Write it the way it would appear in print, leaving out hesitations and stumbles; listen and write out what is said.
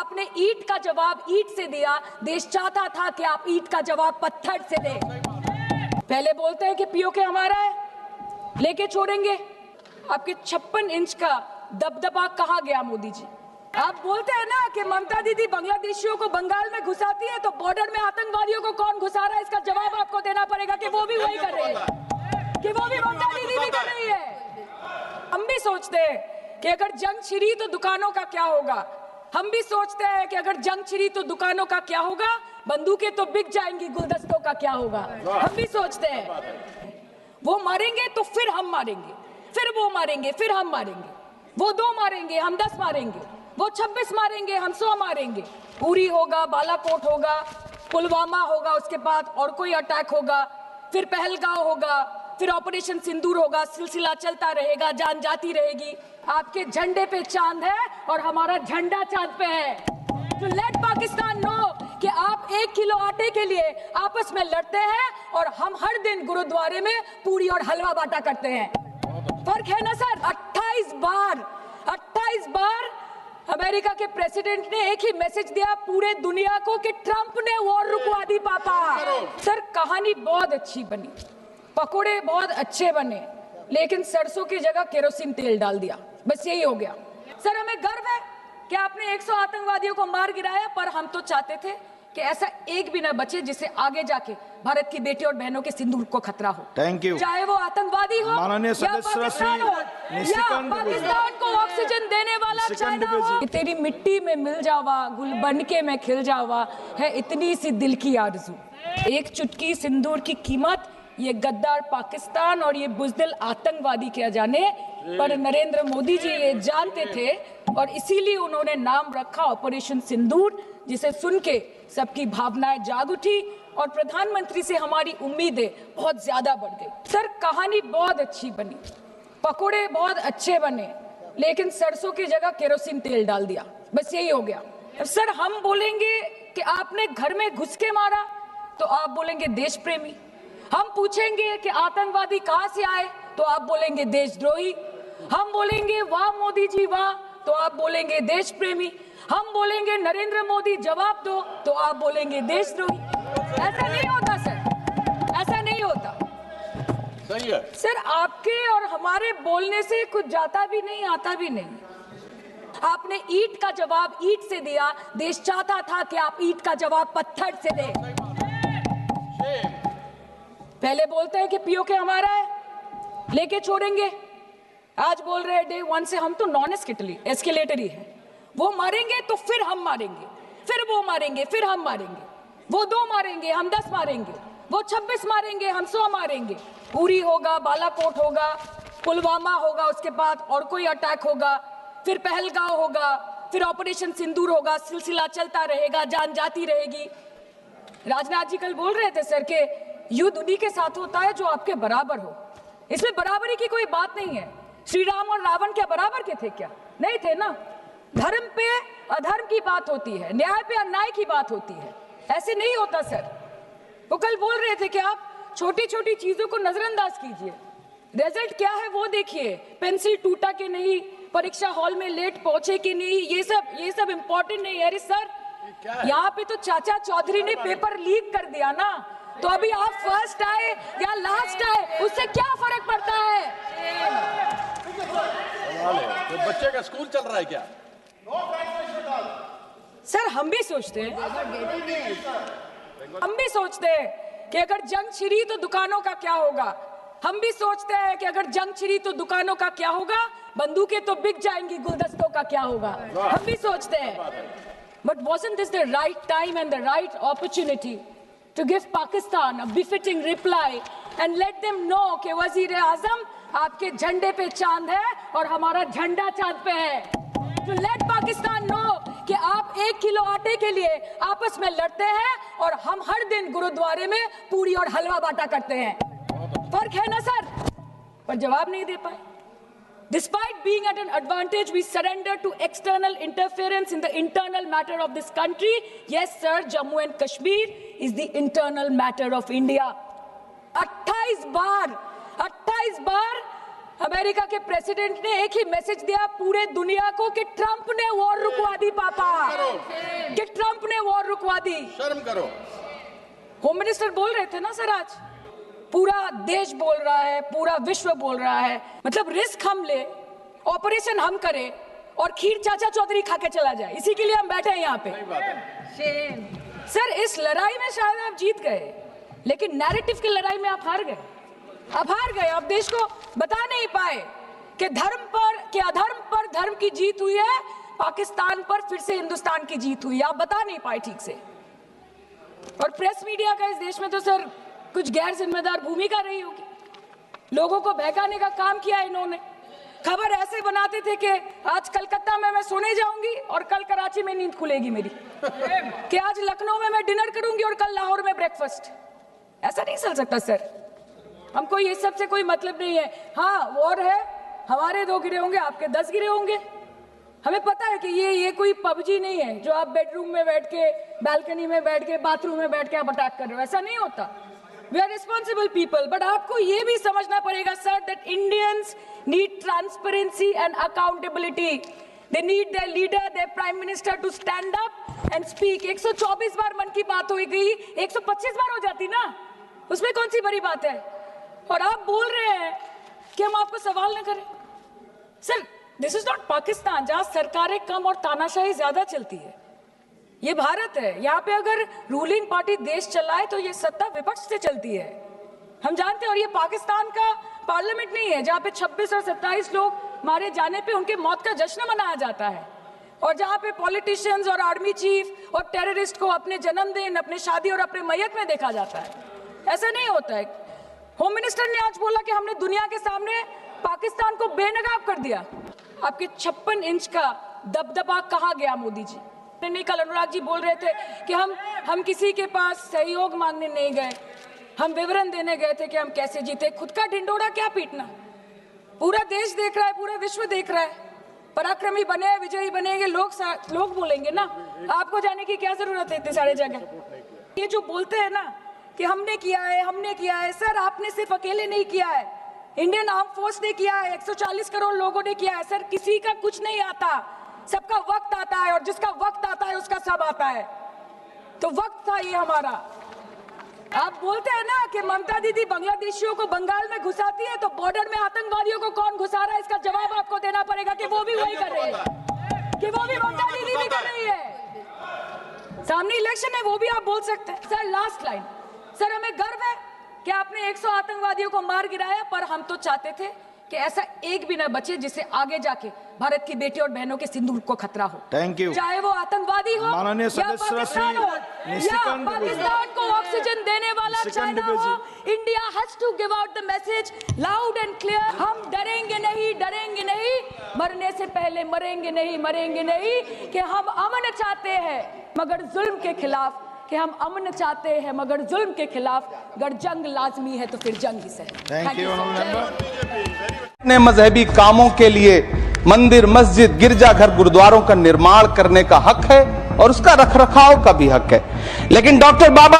आपने ईंट का जवाब ईंट से दिया, देश चाहता था कि आप ईंट का जवाब पत्थर से दें। पहले बोलते हैं कि पीओके हमारा है, लेके छोड़ेंगे। आपके 56 इंच का दबदबा कहाँ गया मोदी जी? आप बोलते हैं ना कि ममता दीदी बांग्लादेशियों को बंगाल में घुसाती है, तो बॉर्डर में आतंकवादियों को कौन घुसा रहा है, इसका जवाब आपको देना पड़ेगा कि वो भी वही कर रहे हैं, कि वो भी ममता दीदी भी कर रही है। हम भी सोचते हैं कि अगर जंग छिड़ी तो दुकानों का क्या होगा। हम भी सोचते हैं कि अगर जंग छिड़ी तो दुकानों का क्या होगा, बंदूकें तो बिक जाएंगी, गुलदस्तों का क्या होगा। हम भी सोचते हैं वो मारेंगे तो फिर हम मारेंगे, फिर वो मारेंगे, फिर हम मारेंगे, वो 2 मारेंगे, हम 10 मारेंगे, वो 26 मारेंगे, हम 100 मारेंगे। उरी होगा, बालाकोट होगा, पुलवामा होगा, उसके बाद और कोई अटैक होगा, फिर पहलगांव होगा, फिर ऑपरेशन सिंदूर होगा, सिलसिला चलता रहेगा, जान जाती रहेगी। आपके झंडे पे चांद है और हमारा झंडा चांद पे है। तो लेट पाकिस्तान नो कि आप 1 किलो आटे के लिए आपस में लड़ते हैं और हम हर दिन गुरुद्वारे में पूरी और हलवा बांटा करते हैं। फर्क है ना सर? 28 बार अमेरिका के प्रेसिडेंट ने एक ही मैसेज दिया पूरे दुनिया को कि ट्रंप ने वॉर रुकवा दी पापा। सर कहानी बहुत अच्छी बनी, पकोड़े बहुत अच्छे बने, लेकिन सरसों की जगह केरोसिन तेल डाल दिया, बस यही हो गया। सर हमें गर्व है कि आपने 100 आतंकवादियों को मार गिराया, पर हम तो चाहते थे कि ऐसा एक भी ना बचे जिससे आगे जाके भारत की बेटी और बहनों के सिंदूर को खतरा हो। Thank you. चाहे वो आतंकवादी हो माननीय या पाकिस्तान हो या पाकिस्तान को ऑक्सीजन देने वाला चाइना हो। तेरी मिट्टी में मिल जावा, गुल बनके मैं खिल जावा, है इतनी सी दिल की आरज़ू। एक चुटकी सिंदूर की कीमत ये गद्दार पाकिस्तान और ये बुज़दिल आतंकवादी क्या जाने, पर नरेंद्र मोदी जी ये जानते थे और इसीलिए उन्होंने नाम रखा ऑपरेशन सिंदूर, जिसे सुन के सबकी भावनाएं जाग उठी और प्रधानमंत्री से हमारी उम्मीदें बहुत ज्यादा बढ़ गई। सर कहानी बहुत अच्छी बनी, पकोड़े बहुत अच्छे बने, लेकिन सरसों की जगह केरोसिन तेल डाल दिया, बस यही हो गया। सर हम बोलेंगे कि आपने घर में घुस के मारा, तो आप बोलेंगे देश प्रेमी। हम पूछेंगे कि आतंकवादी कहां से आए, तो आप बोलेंगे देशद्रोही। हम बोलेंगे वाह मोदी जी वाह, तो आप बोलेंगे देश प्रेमी। हम बोलेंगे नरेंद्र मोदी जवाब दो, तो आप बोलेंगे देशद्रोही। ऐसा नहीं होता सर, ऐसा नहीं होता। सही है सर आपके और हमारे बोलने से कुछ जाता भी नहीं आता भी नहीं। आपने ईंट का जवाब ईंट से दिया, देश चाहता था कि आप ईंट का जवाब पत्थर से दें। पहले बोलते हैं कि पीओके हमारा है, लेके छोड़ेंगे। आज बोल रहे हैं डे 1 से हम तो नॉन एस्केलेटरी है। वो मारेंगे तो फिर हम मारेंगे, फिर वो मारेंगे, फिर हम मारेंगे, वो 2 मारेंगे, हम 10 मारेंगे, वो 26 मारेंगे, हम 100 मारेंगे। उरी होगा, बालाकोट होगा, पुलवामा होगा, उसके बाद और कोई अटैक होगा, फिर पहलगांव होगा, फिर ऑपरेशन सिंदूर होगा, सिलसिला चलता रहेगा, जान जाती रहेगी। राजनाथ जी कल बोल रहे थे सर के युद्ध उन्हीं के साथ होता है जो आपके बराबर हो। इसमें बराबरी की कोई बात नहीं है। श्री राम और रावण क्या बराबर के थे क्या? नहीं थे ना। धर्म पे अधर्म की बात होती है, न्याय पे अन्याय की बात होती है, ऐसे नहीं होता सर। वो कल बोल रहे थे कि आप छोटी छोटी चीजों को नजरअंदाज कीजिए, रिजल्ट क्या है वो देखिए। पेंसिल टूटा कि नहीं, परीक्षा हॉल में लेट पहुंचे कि नहीं, ये सब इम्पोर्टेंट नहीं है। अरे सर यहाँ पे तो चाचा चौधरी ने पेपर लीक कर दिया ना, तो अभी आप फर्स्ट आए या लास्ट आए उससे क्या फर्क पड़ता है? तो बच्चे का स्कूल चल रहा है क्या? सर हम भी सोचते हैं कि अगर जंग छिड़ी तो दुकानों का क्या होगा। हम भी सोचते हैं कि अगर जंग छिड़ी तो दुकानों का क्या होगा, बंदूकें तो बिक जाएंगी, गुलदस्तों का क्या होगा। हम भी सोचते हैं, but wasn't this the right time and the right opportunity to give Pakistan a befitting reply and let them know कि वज़ीर-ए-आज़म आपके झंडे पे चांद है और हमारा झंडा चांद पे है। तो let पाकिस्तान know कि आप 1 किलो आटे के लिए आपस में लड़ते हैं और हम हर दिन गुरुद्वारे में पूरी और हलवा बांटा करते हैं। फर्क है ना सर? पर जवाब नहीं दे पाए। Despite being at an advantage, we surrender to external interference in the internal matter of this country. Yes, sir, Jammu and Kashmir is the internal matter of India. 28 bar America के president ने एक ही message दिया पूरे दुनिया को कि Trump ने war रुकवा दी पापा, कि ट्रंप ने वॉर रुकवा दी। शर्म करो। होम मिनिस्टर बोल रहे थे ना सर, आज पूरा देश बोल रहा है, पूरा विश्व बोल रहा है, मतलब रिस्क हम ले, ऑपरेशन हम करें और खीर चाचा चौधरी खा के चला जाए, इसी के लिए हम बैठे हैं यहाँ पे। सर इस लड़ाई में शायद आप जीत गए, लेकिन नैरेटिव की लड़ाई में आप हार गए। आप हार गए, आप देश को बता नहीं पाए कि धर्म पर, कि अधर्म पर धर्म की जीत हुई है, पाकिस्तान पर फिर से हिंदुस्तान की जीत हुई है, आप बता नहीं पाए ठीक से। और प्रेस मीडिया का इस देश में तो सर कुछ गैर जिम्मेदार भूमिका रही होगी, लोगों को बहकाने का काम किया इन्होंने। खबर ऐसे बनाते थे कि आज कलकत्ता में मैं सोने जाऊंगी और कल कराची में नींद खुलेगी मेरी, कि आज लखनऊ में मैं डिनर करूंगी और कल लाहौर में ब्रेकफास्ट। ऐसा नहीं चल सकता सर, हमको ये सब से कोई मतलब नहीं है। हाँ वॉर है, हमारे 2 गिरे होंगे, आपके 10 गिरे होंगे, हमें पता है कि ये कोई पबजी नहीं है जो आप बेडरूम में बैठ के, बालकनी में बैठ के, बाथरूम में बैठ के आप अटैक कर रहे हो, ऐसा नहीं होता। We are responsible people, but आपको ये भी समझना पड़ेगा sir that Indians need transparency and accountability. They need their leader, their prime minister to stand up and speak. 124 बार मन की बात हो गई, 125 बार हो जाती ना, उसमें कौन सी बड़ी बात है। और आप बोल रहे हैं कि हम आपको सवाल न करें। Sir this is not Pakistan जहां सरकारें कम और तानाशाही ज्यादा चलती है, ये भारत है। यहाँ पे अगर रूलिंग पार्टी देश चलाए तो ये सत्ता विपक्ष से चलती है, हम जानते हैं। और ये पाकिस्तान का पार्लियामेंट नहीं है जहाँ पे 26 और 27 लोग मारे जाने पे उनके मौत का जश्न मनाया जाता है, और जहाँ पे पॉलिटिशियंस और आर्मी चीफ और टेररिस्ट को अपने जन्मदिन, अपने शादी और अपने मैयत में देखा जाता है। ऐसा नहीं होता है। होम मिनिस्टर ने आज बोला कि हमने दुनिया के सामने पाकिस्तान को बेनकाब कर दिया। आपके 56 इंच का दबदबा कहाँ गया मोदी जी? नहीं, कल अनुराग जी बोल रहे थे कि हम किसी के पास सहयोग मांगने नहीं गए, हम विवरण देने गए थे कि हम कैसे जीते। खुद का ढिंडोरा क्या पीटना, पूरा देश देख रहा है, पूरा विश्व देख रहा है। पराक्रमी बने, विजयी बनेंगे, लोग बोलेंगे ना, आपको जाने की क्या जरूरत है इतने सारे जगह। ये जो बोलते हैं ना कि हमने किया है, सर आपने सिर्फ अकेले नहीं किया है, इंडियन आर्म फोर्स ने किया है, 140 करोड़ लोगों ने किया है। सर किसी का कुछ नहीं आता, सबका वक्त आता है, और जिसका वक्त आता है उसका सब आता है। तो वक्त था ये हमारा। आप बोलते हैं ना कि ममता दीदी बांग्लादेशियों को बंगाल में घुसाती है, तो बॉर्डर में आतंकवादियों को कौन घुसा रहा है, इसका जवाब आपको देना पड़ेगा कि वो भी वही कर रही है, कि वो भी ममता दीदी भी कर रही है। सामने इलेक्शन है, वो भी आप बोल सकते हैं। सर लास्ट लाइन, सर हमें गर्व है कि आपने 100 आतंकवादियों को मार गिराया, पर हम तो चाहते थे कि ऐसा एक भी ना बचे जिससे आगे जाके भारत की बेटी और बहनों के सिंदूर को खतरा हो। Thank you. चाहे वो आतंकवादी हो माननीय या पाकिस्तान हो, या पाकिस्तान को ऑक्सीजन देने वाला चाइना हो, India has to give out the message loud and clear. हम डरेंगे नहीं, डरेंगे नहीं, मरने से पहले मरेंगे नहीं, मरेंगे नहीं, कि हम अमन चाहते हैं मगर जुल्म के खिलाफ, कि हम अमन चाहते हैं मगर जुल्म के खिलाफ। अगर जंग लाजमी है तो फिर जंग ही सही। Thank you. अपने मजहबी कामों के लिए मंदिर, मस्जिद, गिरजाघर, गुरुद्वारों का निर्माण करने का हक है और उसका रखरखाव का भी हक है, लेकिन डॉक्टर बाबा